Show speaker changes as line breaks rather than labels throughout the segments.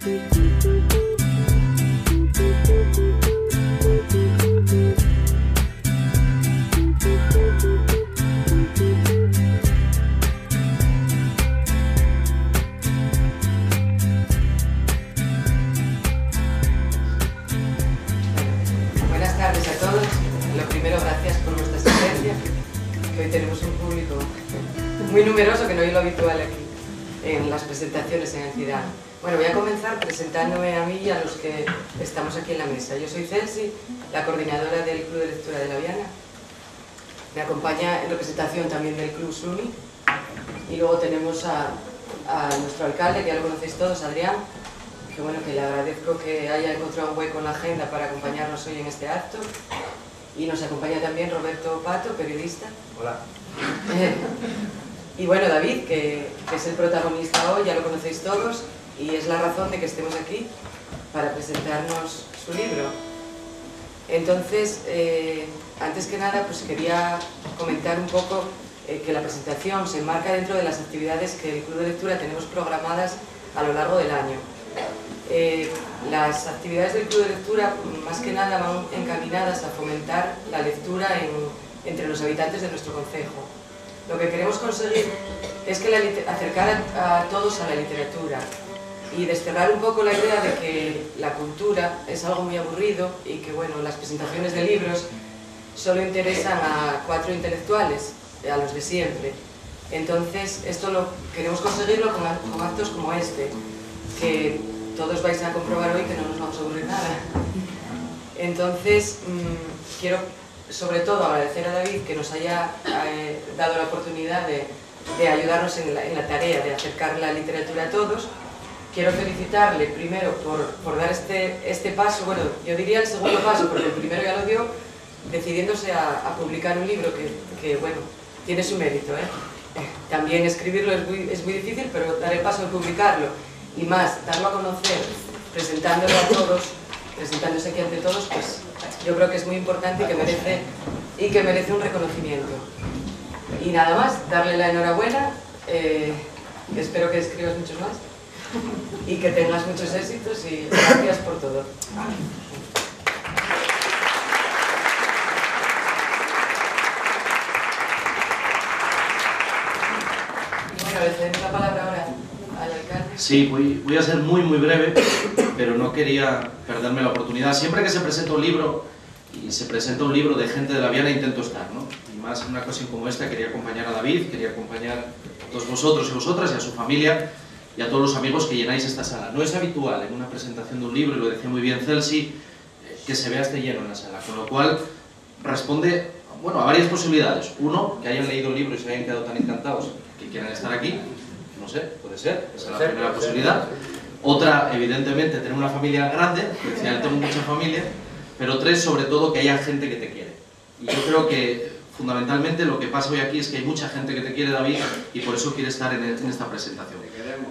Buenas tardes a todos. Lo primero, gracias por vuestra asistencia, que hoy tenemos un público muy numeroso, que no es lo habitual aquí en las presentaciones en entidad. Bueno, voy a comenzar presentándome a mí y a los que estamos aquí en la mesa. Yo soy Celsi, la coordinadora del Club de Lectura de La Viana. Me acompaña en representación también del Club SUNY. Y luego tenemos a nuestro alcalde, que ya lo conocéis todos, Adrián, que bueno, que le agradezco que haya encontrado un hueco en la agenda para acompañarnos hoy en este acto. Y nos acompaña también Roberto Pato, periodista.
Hola.
Y bueno, David, que es el protagonista hoy, ya lo conocéis todos, y es la razón de que estemos aquí para presentarnos su libro. Entonces, antes que nada, pues quería comentar un poco que la presentación se enmarca dentro de las actividades que el Club de Lectura tenemos programadas a lo largo del año. Las actividades del Club de Lectura, más que nada, van encaminadas a fomentar la lectura entre los habitantes de nuestro concejo. Lo que queremos conseguir es que acercar a todos a la literatura y desterrar un poco la idea de que la cultura es algo muy aburrido y que bueno, las presentaciones de libros solo interesan a 4 intelectuales, a los de siempre. Entonces, esto queremos conseguirlo con actos como este, que todos vais a comprobar hoy que no nos vamos a aburrir nada. Entonces, quiero sobre todo agradecer a David que nos haya dado la oportunidad de ayudarnos en la tarea de acercar la literatura a todos. Quiero felicitarle primero por dar este paso, bueno, yo diría el segundo paso, porque el primero ya lo dio, decidiéndose a publicar un libro que bueno, tiene su mérito, ¿eh? También escribirlo es muy difícil, pero dar el paso de publicarlo y más, darlo a conocer, presentándolo a todos, presentándose aquí ante todos, pues yo creo que es muy importante y que merece un reconocimiento. Y nada más, darle la enhorabuena, espero que escribas muchos más y que tengas muchos éxitos y gracias por todo. Y bueno, le cedemos la palabra ahora al alcalde.
Sí, voy a ser muy breve, pero no quería perderme la oportunidad. Siempre que se presenta un libro, y se presenta un libro de gente de La Viana, intento estar, ¿no? Y más en una ocasión como esta, quería acompañar a David, quería acompañar a todos vosotros y vosotras y a su familia y a todos los amigos que llenáis esta sala. No es habitual en una presentación de un libro, y lo decía muy bien Celsi, que se vea este lleno en la sala, con lo cual responde, bueno, a varias posibilidades. Uno, que hayan leído el libro y se hayan quedado tan encantados que quieran estar aquí, no sé, puede ser, esa es la primera posibilidad. Otra, evidentemente, tener una familia grande, que decía, yo tengo mucha familia, pero 3, sobre todo, que haya gente que te quiere. Y yo creo que, fundamentalmente, lo que pasa hoy aquí es que hay mucha gente que te quiere, David, y por eso quiere estar en esta presentación.
Te queremos.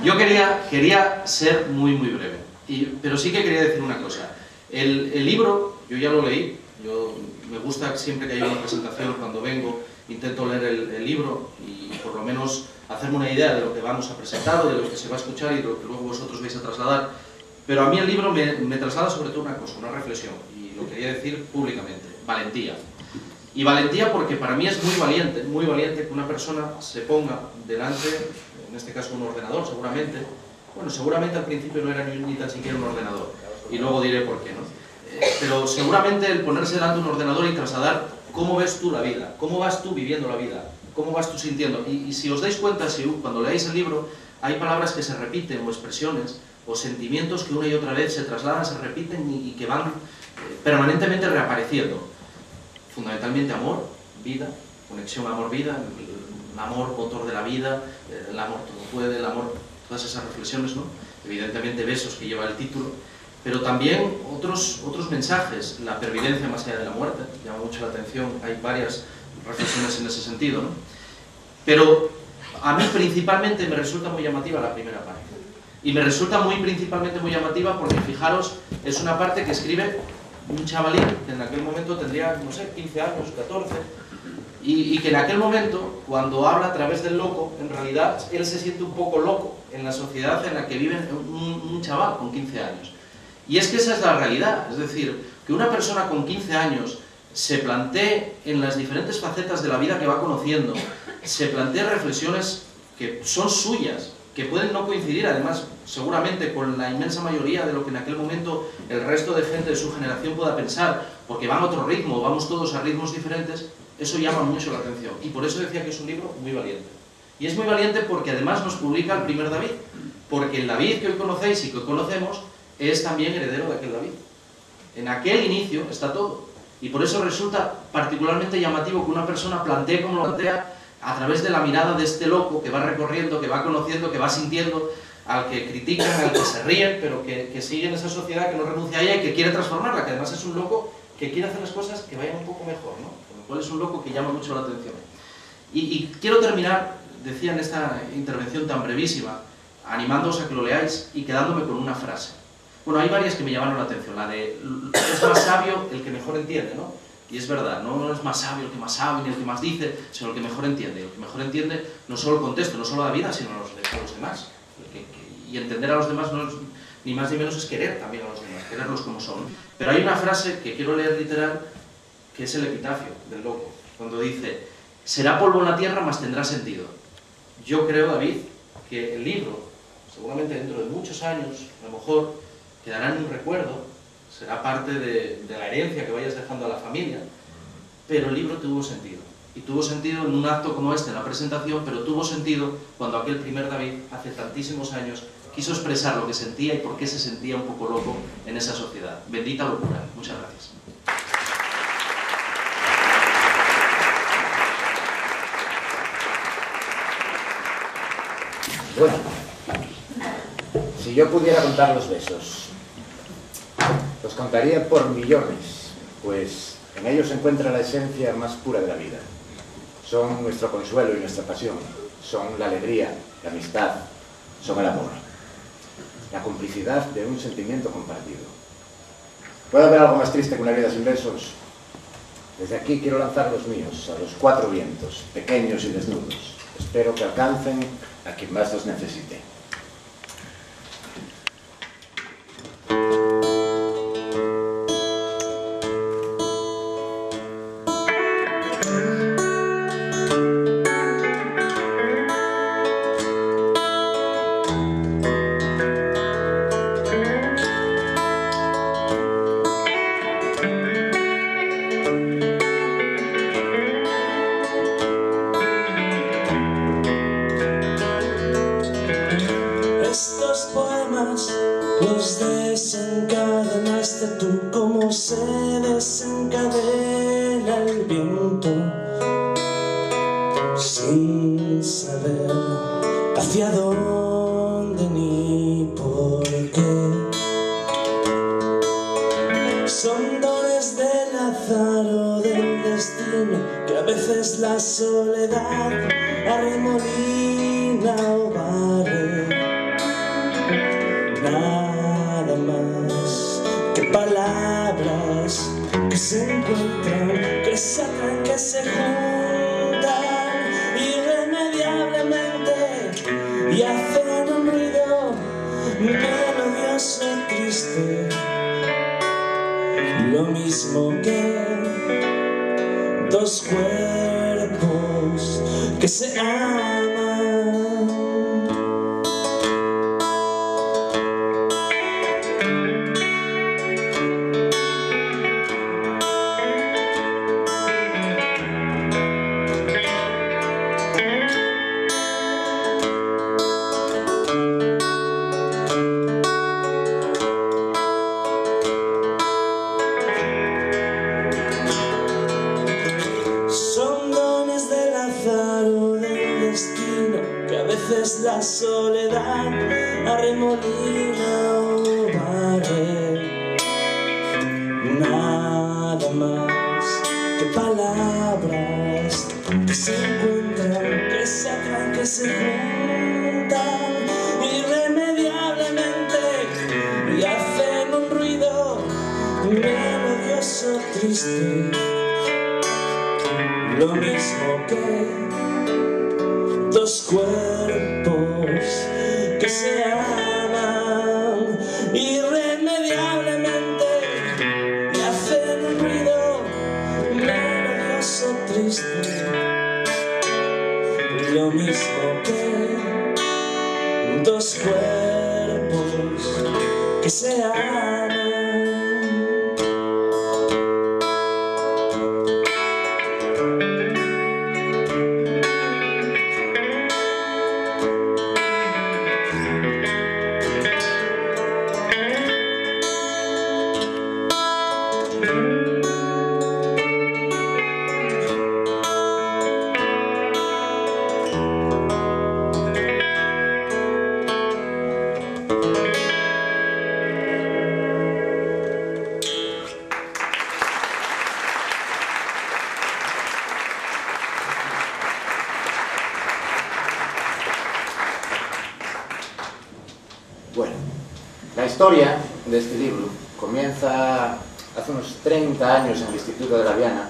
Yo quería ser muy breve, pero sí que quería decir una cosa. El libro, yo ya lo leí, me gusta siempre que haya una presentación, cuando vengo, intento leer el libro y por lo menos hacerme una idea de lo que vamos a presentar, de lo que se va a escuchar y de lo que luego vosotros vais a trasladar. Pero a mí el libro me traslada sobre todo una cosa, una reflexión, y lo quería decir públicamente: valentía. Y valentía porque para mí es muy valiente que una persona se ponga delante, en este caso un ordenador seguramente, bueno, seguramente al principio no era ni tan siquiera un ordenador, y luego diré por qué, ¿no? Pero seguramente el ponerse delante de un ordenador y trasladar cómo ves tú la vida, cómo vas tú viviendo la vida, cómo vas tú sintiendo. Y si os dais cuenta, cuando leáis el libro, hay palabras que se repiten o expresiones o sentimientos que una y otra vez se trasladan, se repiten y que van permanentemente reapareciendo. Fundamentalmente amor, vida, conexión amor-vida, el amor motor de la vida, el amor todo puede, el amor, todas esas reflexiones, ¿no? Evidentemente besos, que lleva el título, pero también otros mensajes, la pervivencia más allá de la muerte, llama mucho la atención, hay varias reflexiones en ese sentido, ¿no? Pero a mí principalmente me resulta muy llamativa la primera parte. Y me resulta principalmente muy llamativa porque, fijaros, es una parte que escribe un chavalín que en aquel momento tendría, no sé, 15 años, 14, y que en aquel momento, cuando habla a través del loco, en realidad él se siente un poco loco en la sociedad en la que vive un chaval con 15 años. Y es que esa es la realidad, es decir, que una persona con 15 años se plantee en las diferentes facetas de la vida que va conociendo, se plantee reflexiones que son suyas, que pueden no coincidir además seguramente con la inmensa mayoría de lo que en aquel momento el resto de gente de su generación pueda pensar, porque van a otro ritmo, vamos todos a ritmos diferentes, eso llama mucho la atención. Y por eso decía que es un libro muy valiente. Y es muy valiente porque además nos publica el primer David, porque el David que hoy conocéis y que hoy conocemos es también heredero de aquel David. En aquel inicio está todo. Y por eso resulta particularmente llamativo que una persona plantee como lo plantea a través de la mirada de este loco que va recorriendo, que va conociendo, que va sintiendo, al que critican, al que se ríen, pero que sigue en esa sociedad, que no renuncia a ella y que quiere transformarla, que además es un loco que quiere hacer las cosas que vayan un poco mejor, ¿no? Con lo cual es un loco que llama mucho la atención. Y quiero terminar, decía en esta intervención tan brevísima, animándoos a que lo leáis y quedándome con una frase. Bueno, hay varias que me llamaron la atención, la de es más sabio el que mejor entiende, ¿no? Y es verdad, no es más sabio el que más sabe ni el que más dice, sino el que mejor entiende. El que mejor entiende no solo el contexto, no solo la vida, sino a los demás. Y entender a los demás no es, ni más ni menos es querer también a los demás, quererlos como son. Pero hay una frase que quiero leer literal, que es el epitafio del loco, cuando dice: será polvo en la tierra, mas tendrá sentido. Yo creo, David, que el libro, seguramente dentro de muchos años, a lo mejor quedará en un recuerdo, será parte de la herencia que vayas dejando a la familia, pero el libro tuvo sentido. Y tuvo sentido en un acto como este, en la presentación, pero tuvo sentido cuando aquel primer David, hace tantísimos años, quiso expresar lo que sentía y por qué se sentía un poco loco en esa sociedad. Bendita locura. Muchas gracias.
Bueno, si yo pudiera contar los besos, los contaría por millones, pues en ellos se encuentra la esencia más pura de la vida. Son nuestro consuelo y nuestra pasión, son la alegría, la amistad, son el amor, la complicidad de un sentimiento compartido. ¿Puede haber algo más triste que una vida sin besos? Desde aquí quiero lanzar los míos a los cuatro vientos, pequeños y desnudos. Espero que alcancen a quien más los necesite.
Los desencadenaste tú como se desencadena el viento, sin saber hacia dónde ni por qué. Son dones del azar o del destino que a veces la soledad arremolina o barre. Nada más que palabras que se encuentran, que se atraen, que se juntan irremediablemente y hacen un ruido melodioso y triste, lo mismo que dos cuerpos que se aman. La soledad arremolina o barre. Nada más que palabras que se encuentran, que se atraen, que se juntan irremediablemente y hacen un ruido melodioso triste, lo mismo que dos cuerpos que se aman irremediablemente y hacen un ruido melodioso triste, lo mismo que dos cuerpos que se aman.
Bueno, la historia de este libro comienza hace unos 30 años en el Instituto de la Viana,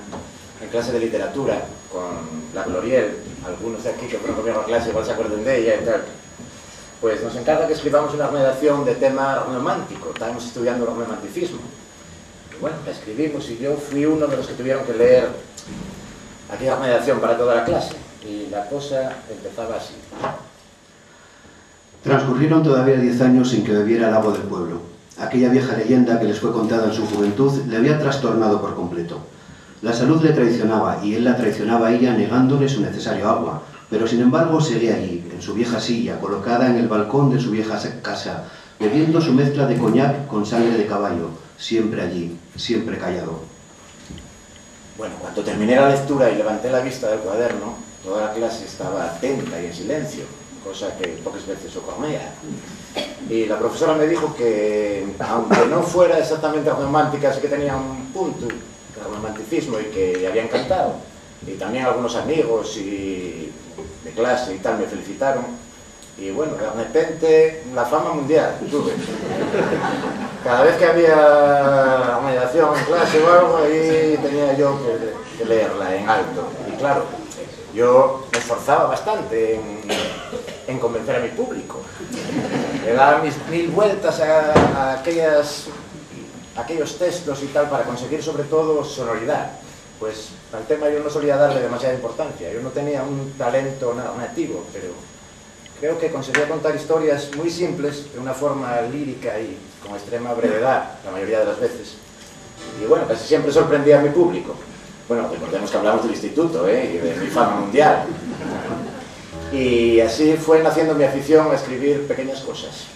en clase de literatura, con la Gloriel. Algunos de aquí que fueron conmigo a clase igual se acuerdan de ella y tal. Pues nos encarga que escribamos una redacción de tema romántico. Estábamos estudiando el romanticismo. Y bueno, la escribimos y yo fui uno de los que tuvieron que leer aquella redacción para toda la clase. Y la cosa empezaba así.
Transcurrieron todavía 10 años sin que bebiera el agua del pueblo. Aquella vieja leyenda que les fue contada en su juventud le había trastornado por completo. La salud le traicionaba y él la traicionaba a ella negándole su necesario agua, pero sin embargo seguía allí, en su vieja silla, colocada en el balcón de su vieja casa, bebiendo su mezcla de coñac con sangre de caballo, siempre allí, siempre callado.
Bueno, cuando terminé la lectura y levanté la vista del cuaderno, toda la clase estaba atenta y en silencio, cosa que pocas veces ocurría. Y la profesora me dijo que, aunque no fuera exactamente romántica, sí que tenía un punto de romanticismo y que le había encantado. Y también algunos amigos y de clase y tal me felicitaron. Y bueno, de repente la fama mundial tuve. Cada vez que había mediación en clase o algo, ahí tenía yo que leerla en alto. Y claro, yo me esforzaba bastante en convencer a mi público. Le daba mis 1000 vueltas a aquellos textos y tal para conseguir sobre todo sonoridad. Pues al tema yo no solía darle demasiada importancia. Yo no tenía un talento nativo, pero creo que conseguía contar historias muy simples de una forma lírica y con extrema brevedad la mayoría de las veces. Y bueno, casi siempre sorprendía a mi público. Bueno, recordemos que hablamos del instituto, y de mi fama mundial. Y así fue naciendo mi afición a escribir pequeñas cosas.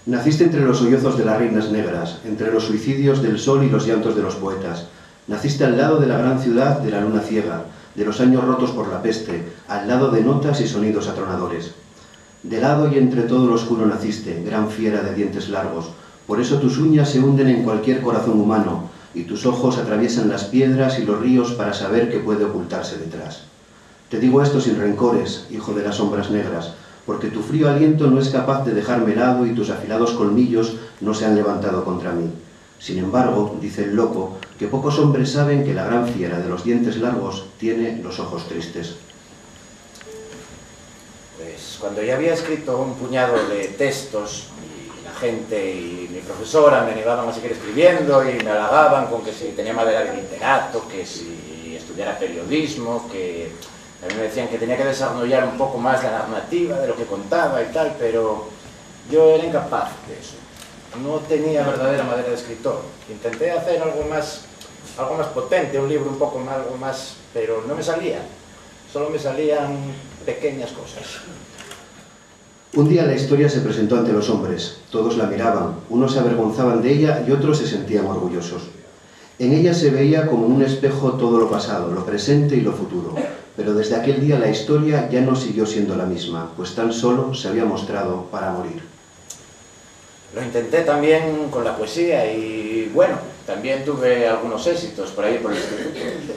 Naciste entre los sollozos de las reinas negras, entre los suicidios del sol y los llantos de los poetas. Naciste al lado de la gran ciudad de la luna ciega, de los años rotos por la peste, al lado de notas y sonidos atronadores. De lado y entre todo lo oscuro naciste, gran fiera de dientes largos. Por eso tus uñas se hunden en cualquier corazón humano, y tus ojos atraviesan las piedras y los ríos para saber qué puede ocultarse detrás. Te digo esto sin rencores, hijo de las sombras negras, porque tu frío aliento no es capaz de dejarme helado y tus afilados colmillos no se han levantado contra mí. Sin embargo, dice el loco, que pocos hombres saben que la gran fiera de los dientes largos tiene los ojos tristes.
Pues cuando ya había escrito un puñado de textos, y la gente y mi profesora me animaban a seguir escribiendo y me halagaban con que si tenía madera de literato, que si estudiara periodismo, que a mí me decían que tenía que desarrollar un poco más la narrativa de lo que contaba y tal, pero yo era incapaz de eso. No tenía verdadera madera de escritor. Intenté hacer algo más potente, un libro un poco más, algo más, pero no me salía. Solo me salían pequeñas cosas.
Un día la historia se presentó ante los hombres. Todos la miraban, unos se avergonzaban de ella y otros se sentían orgullosos. En ella se veía como un espejo todo lo pasado, lo presente y lo futuro. Pero desde aquel día la historia ya no siguió siendo la misma, pues tan solo se había mostrado para morir.
Lo intenté también con la poesía y, bueno, también tuve algunos éxitos por ahí por el instituto.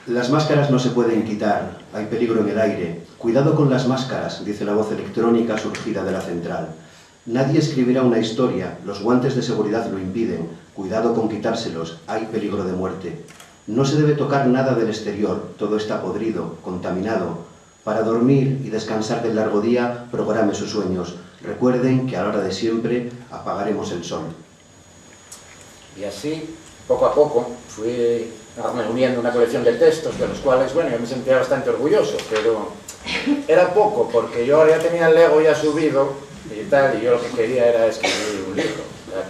Las máscaras no se pueden quitar, hay peligro en el aire. Cuidado con las máscaras, dice la voz electrónica surgida de la central. Nadie escribirá una historia, los guantes de seguridad lo impiden, cuidado con quitárselos, hay peligro de muerte. No se debe tocar nada del exterior, todo está podrido, contaminado. Para dormir y descansar del largo día, programe sus sueños. Recuerden que a la hora de siempre apagaremos el sol.
Y así, poco a poco, fui reuniendo una colección de textos, de los cuales, bueno, yo me sentía bastante orgulloso, pero era poco, porque yo ahora ya tenía el Lego ya subido y tal, y yo lo que quería era escribir un libro, ¿verdad?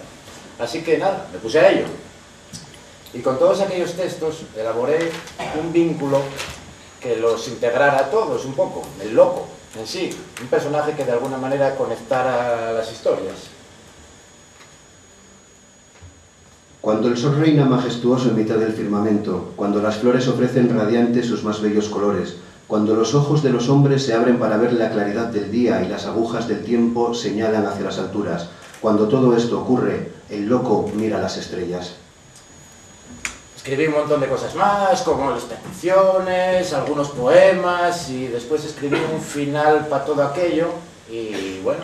Así que nada, me puse a ello. Y con todos aquellos textos elaboré un vínculo que los integrara a todos un poco, el loco en sí, un personaje que de alguna manera conectara las historias.
Cuando el sol reina majestuoso en mitad del firmamento, cuando las flores ofrecen radiantes sus más bellos colores, cuando los ojos de los hombres se abren para ver la claridad del día y las agujas del tiempo señalan hacia las alturas, cuando todo esto ocurre, el loco mira las estrellas.
Escribí un montón de cosas más, como las peticiones, algunos poemas, y después escribí un final para todo aquello, y bueno,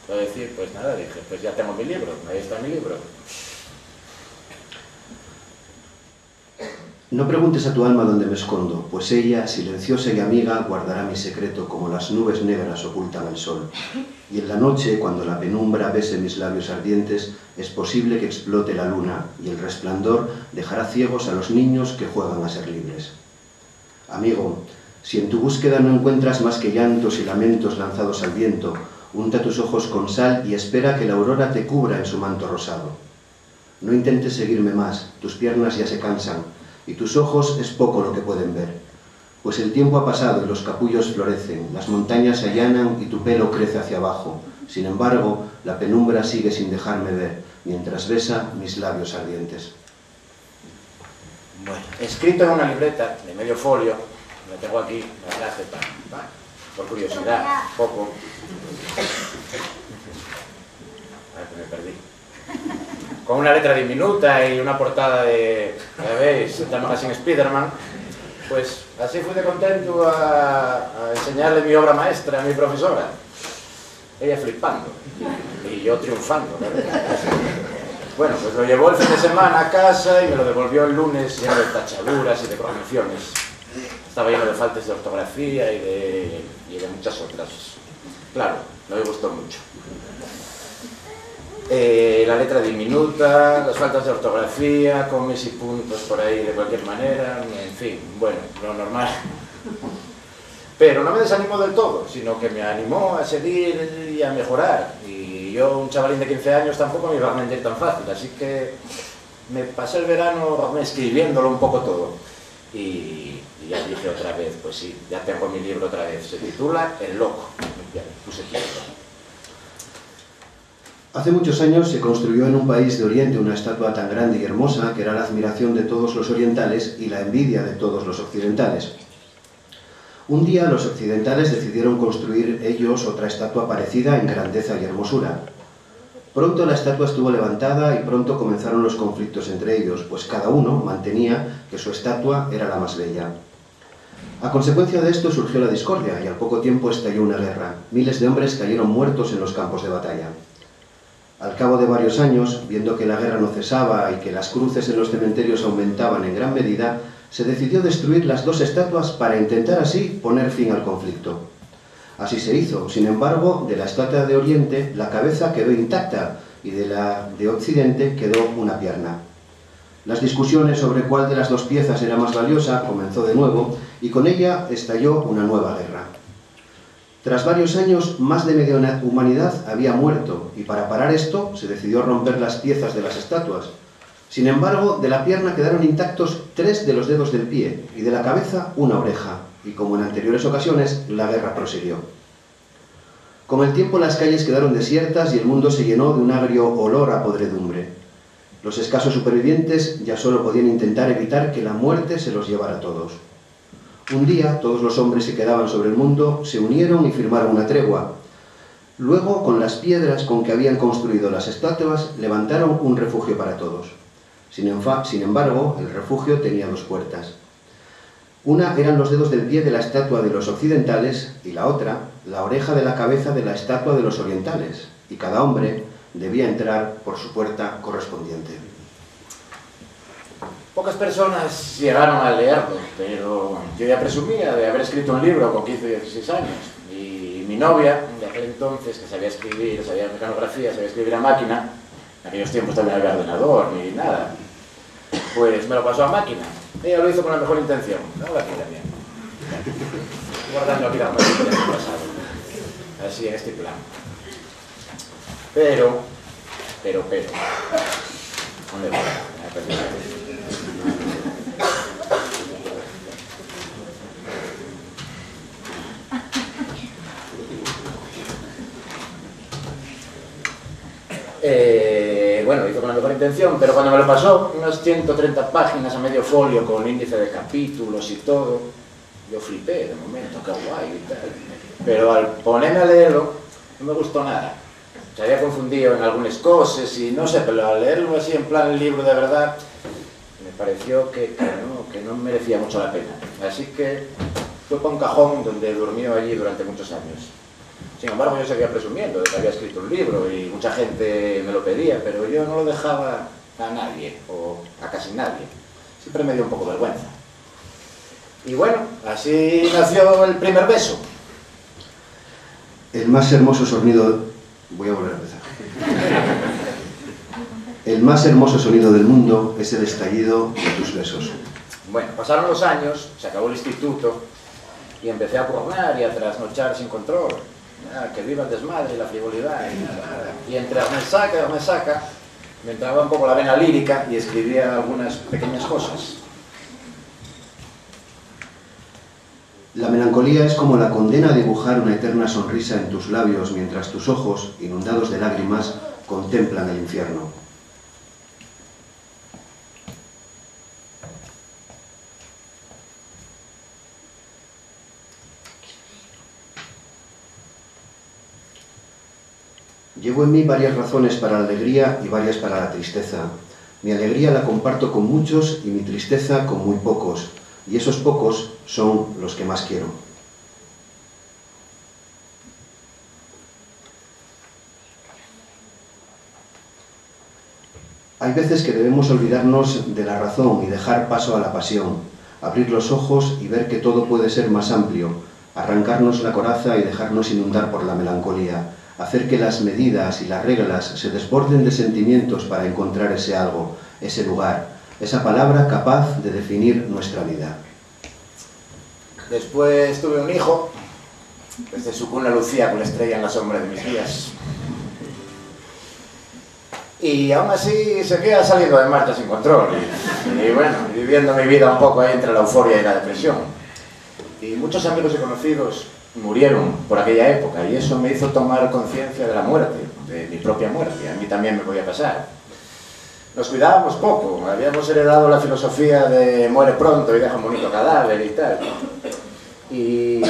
puedo decir, pues nada, dije, pues ya tengo mi libro, ahí está mi libro.
No preguntes a tu alma dónde me escondo, pues ella, silenciosa y amiga, guardará mi secreto como las nubes negras ocultan el sol. Y en la noche, cuando la penumbra bese mis labios ardientes, es posible que explote la luna, y el resplandor dejará ciegos a los niños que juegan a ser libres. Amigo, si en tu búsqueda no encuentras más que llantos y lamentos lanzados al viento, unta tus ojos con sal y espera que la aurora te cubra en su manto rosado. No intentes seguirme más, tus piernas ya se cansan, y tus ojos es poco lo que pueden ver, pues el tiempo ha pasado y los capullos florecen, las montañas se allanan y tu pelo crece hacia abajo. Sin embargo, la penumbra sigue sin dejarme ver, mientras besa mis labios ardientes.
Bueno, escrito en una libreta de medio folio, la tengo aquí, la traje por curiosidad, poco. Ay, que me perdí. Con una letra diminuta y una portada de, ya veis, el magazine Spiderman, pues así fui de contento a enseñarle mi obra maestra a mi profesora. Ella flipando y yo triunfando, ¿verdad? Bueno, pues lo llevó el fin de semana a casa y me lo devolvió el lunes lleno de tachaduras y de correcciones. Estaba lleno de faltas de ortografía y de muchas otras. Claro, no me gustó mucho. La letra diminuta, las faltas de ortografía, comes y puntos por ahí de cualquier manera, en fin, bueno, lo normal. Pero no me desanimó del todo, sino que me animó a seguir y a mejorar. Y yo, un chavalín de 15 años, tampoco me iba a rendir tan fácil, así que me pasé el verano escribiéndolo un poco todo. Y ya dije otra vez, pues sí, ya tengo mi libro otra vez, se titula El Loco. Ya puse título.
Hace muchos años se construyó en un país de Oriente una estatua tan grande y hermosa que era la admiración de todos los orientales y la envidia de todos los occidentales. Un día los occidentales decidieron construir ellos otra estatua parecida en grandeza y hermosura. Pronto la estatua estuvo levantada y pronto comenzaron los conflictos entre ellos, pues cada uno mantenía que su estatua era la más bella. A consecuencia de esto surgió la discordia y al poco tiempo estalló una guerra. Miles de hombres cayeron muertos en los campos de batalla. Al cabo de varios años, viendo que la guerra no cesaba y que las cruces en los cementerios aumentaban en gran medida, se decidió destruir las dos estatuas para intentar así poner fin al conflicto. Así se hizo. Sin embargo, de la estatua de Oriente la cabeza quedó intacta y de la de Occidente quedó una pierna. Las discusiones sobre cuál de las dos piezas era más valiosa comenzó de nuevo y con ella estalló una nueva guerra. Tras varios años, más de media humanidad había muerto, y para parar esto se decidió romper las piezas de las estatuas. Sin embargo, de la pierna quedaron intactos 3 de los dedos del pie, y de la cabeza una oreja, y como en anteriores ocasiones, la guerra prosiguió. Con el tiempo las calles quedaron desiertas y el mundo se llenó de un agrio olor a podredumbre. Los escasos supervivientes ya solo podían intentar evitar que la muerte se los llevara a todos. Un día, todos los hombres que quedaban sobre el mundo se unieron y firmaron una tregua. Luego, con las piedras con que habían construido las estatuas, levantaron un refugio para todos. Sin embargo, el refugio tenía 2 puertas. Una eran los dedos del pie de la estatua de los occidentales y la otra, la oreja de la cabeza de la estatua de los orientales. y cada hombre debía entrar por su puerta correspondiente.
Pocas personas llegaron a leerlo, pero yo ya presumía de haber escrito un libro con 15 o 16 años. Y mi novia, de aquel entonces, que sabía escribir, sabía mecanografía, sabía escribir a máquina, en aquellos tiempos también no había ordenador ni nada, pues me lo pasó a máquina. Ella lo hizo con la mejor intención. Ahora aquí también. Guardando aquí la máquina del pasado. Así en este plan. Pero. ¿Dónde voy? Bueno, lo hizo con la mejor intención, pero cuando me lo pasó, unas 130 páginas a medio folio con índice de capítulos y todo, yo flipé de momento, qué guay y tal. Pero al ponerme a leerlo, no me gustó nada. Se había confundido en algunas cosas y no sé, pero al leerlo así en plan el libro de verdad, me pareció que no merecía mucho la pena. Así que fue para un cajón donde durmió allí durante muchos años. Sin embargo, yo seguía presumiendo de que había escrito un libro y mucha gente me lo pedía, pero yo no lo dejaba a nadie, o a casi nadie. Siempre me dio un poco vergüenza. Y bueno, así nació el primer beso.
El más hermoso sonido... Voy a volver a empezar. El más hermoso sonido del mundo es el estallido de tus besos.
Bueno, pasaron los años, se acabó el instituto y empecé a pornar y a trasnochar sin control. Que viva el desmadre y la frivolidad. Y entre me saca, me entraba un poco la vena lírica y escribía algunas pequeñas cosas.
La melancolía es como la condena a dibujar una eterna sonrisa en tus labios mientras tus ojos, inundados de lágrimas, contemplan el infierno. Llevo en mí varias razones para la alegría y varias para la tristeza. Mi alegría la comparto con muchos y mi tristeza con muy pocos, y esos pocos son los que más quiero. Hay veces que debemos olvidarnos de la razón y dejar paso a la pasión, abrir los ojos y ver que todo puede ser más amplio, arrancarnos la coraza y dejarnos inundar por la melancolía, hacer que las medidas y las reglas se desborden de sentimientos para encontrar ese algo, ese lugar, esa palabra capaz de definir nuestra vida.
Después tuve un hijo, desde su cuna lucía con la estrella en la sombra de mis días. Y aún así seguía saliendo de marcha sin control y bueno, viviendo mi vida un poco ahí entre la euforia y la depresión. Y muchos amigos y conocidos murieron por aquella época y eso me hizo tomar conciencia de la muerte, de mi propia muerte. A mí también me podía pasar. Nos cuidábamos poco, habíamos heredado la filosofía de muere pronto y deja un bonito cadáver y tal. Y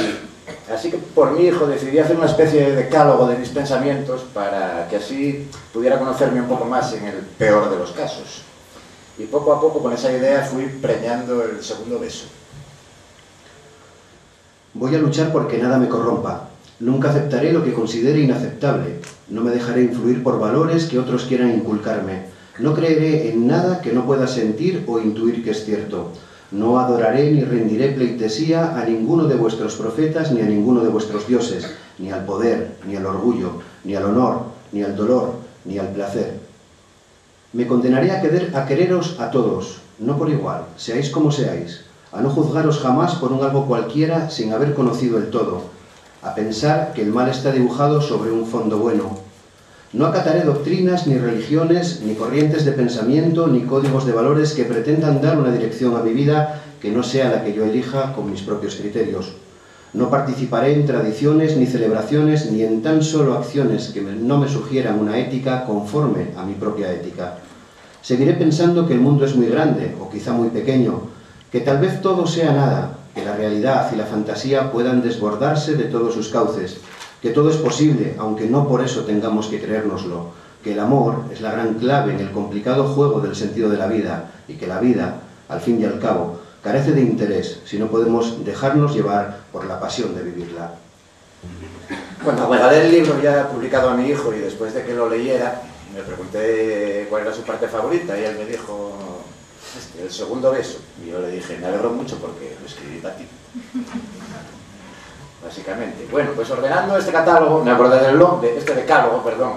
así que por mi hijo decidí hacer una especie de decálogo de mis pensamientos para que así pudiera conocerme un poco más en el peor de los casos. Y poco a poco con esa idea fui preñando el segundo beso.
Voy a luchar porque nada me corrompa. Nunca aceptaré lo que considere inaceptable. No me dejaré influir por valores que otros quieran inculcarme. No creeré en nada que no pueda sentir o intuir que es cierto. No adoraré ni rendiré pleitesía a ninguno de vuestros profetas ni a ninguno de vuestros dioses, ni al poder, ni al orgullo, ni al honor, ni al dolor, ni al placer. Me condenaré a quereros a todos, no por igual, seáis como seáis, a no juzgaros jamás por un algo cualquiera sin haber conocido el todo, a pensar que el mal está dibujado sobre un fondo bueno. No acataré doctrinas, ni religiones, ni corrientes de pensamiento, ni códigos de valores que pretendan dar una dirección a mi vida que no sea la que yo elija con mis propios criterios. No participaré en tradiciones, ni celebraciones, ni en tan solo acciones que no me sugieran una ética conforme a mi propia ética. Seguiré pensando que el mundo es muy grande, o quizá muy pequeño, que tal vez todo sea nada, que la realidad y la fantasía puedan desbordarse de todos sus cauces, que todo es posible, aunque no por eso tengamos que creérnoslo, que el amor es la gran clave en el complicado juego del sentido de la vida, y que la vida, al fin y al cabo, carece de interés si no podemos dejarnos llevar por la pasión de vivirla.
Cuando regalé el libro ya publicado a mi hijo y después de que lo leyera, me pregunté cuál era su parte favorita y él me dijo, el segundo beso. Y yo le dije, me alegro mucho porque lo escribí para ti. Básicamente. Bueno, pues ordenando este catálogo, me acordé este decálogo, perdón.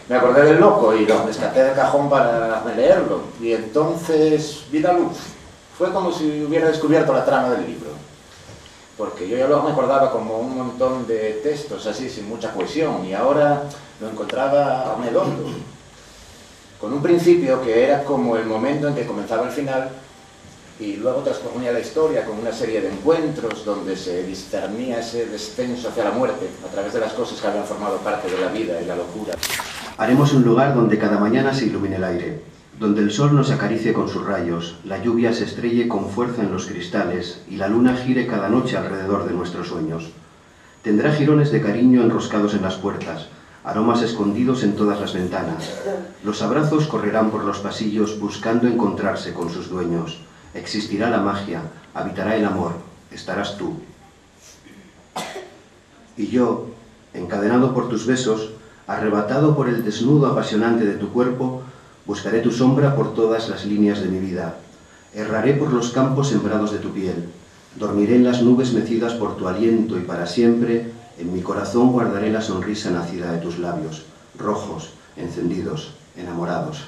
Me acordé del loco y lo rescaté del cajón para leerlo. Y entonces vi la luz. Fue como si hubiera descubierto la trama del libro. Porque yo ya lo recordaba como un montón de textos así, sin mucha cohesión, y ahora lo encontraba redondo, con un principio que era como el momento en que comenzaba el final, y luego transcurría la historia con una serie de encuentros donde se discernía ese descenso hacia la muerte a través de las cosas que habían formado parte de la vida y la locura.
Haremos un lugar donde cada mañana se ilumine el aire, donde el sol nos acaricie con sus rayos, la lluvia se estrelle con fuerza en los cristales y la luna gire cada noche alrededor de nuestros sueños. Tendrá jirones de cariño enroscados en las puertas, aromas escondidos en todas las ventanas. Los abrazos correrán por los pasillos buscando encontrarse con sus dueños. Existirá la magia, habitará el amor, estarás tú. Y yo, encadenado por tus besos, arrebatado por el desnudo apasionante de tu cuerpo, buscaré tu sombra por todas las líneas de mi vida. Erraré por los campos sembrados de tu piel. Dormiré en las nubes mecidas por tu aliento y para siempre en mi corazón guardaré la sonrisa nacida de tus labios, rojos, encendidos, enamorados.